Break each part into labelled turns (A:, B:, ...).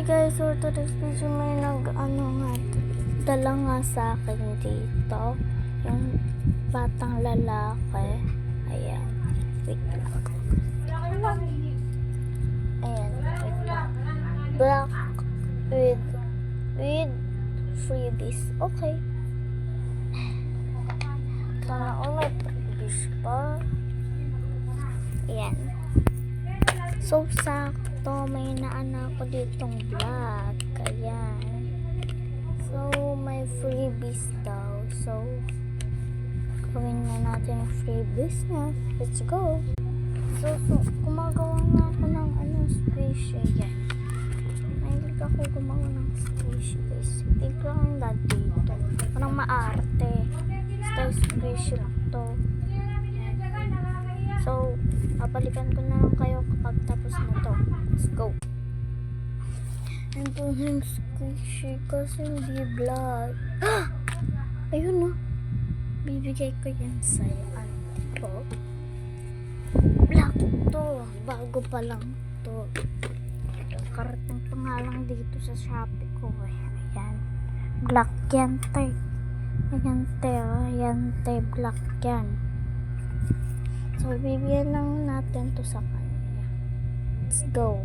A: Hi guys, for today's video may dala nga sa akin dito yung batang lalaki. Ayan, wait lang. Ayan, wait lang. Black with freebies. Okay. Sana all may freebies pa. Ayan. So, sakto, may naanak ko ditong vlog. Ayan. So, may freebies daw. So, gawin na natin yung freebies na. Let's go. So, gumagawa na ako ng squishy. Ayan. Mahilig ako gumawa ng squishy, guys. Tignan ang dad dito. Parang maarte. Style squishy lang to. So, babalikan ko na lang kayo kapag tapos na to. Let's go. Ito yung squishy kasi hindi vlog. Ayun na. Bibigay ko yan sa'yo. Ano to? Black to. Bago pa lang to. Karating pa nga lang dito sa Shopee ko. Ayan. Black yan, te. Ayan, te. Ayan, te. Black yan. So, bibigyan lang natin to sa kanya. Let's go.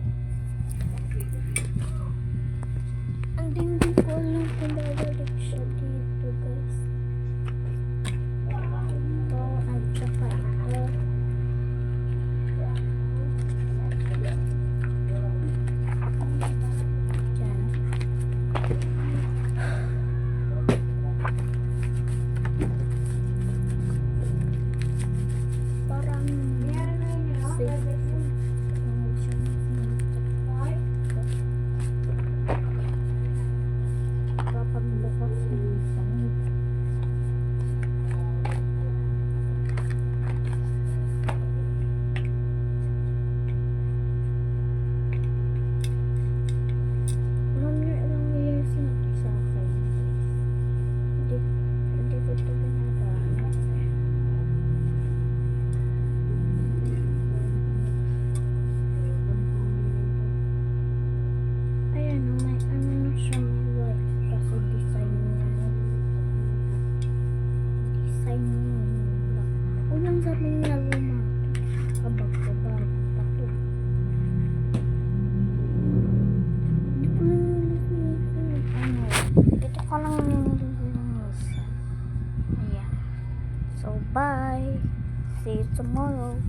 A: Hindi ko alam kung babalik siya dito, guys. Ito, at saka ito. Diyan. So, bye. See you tomorrow.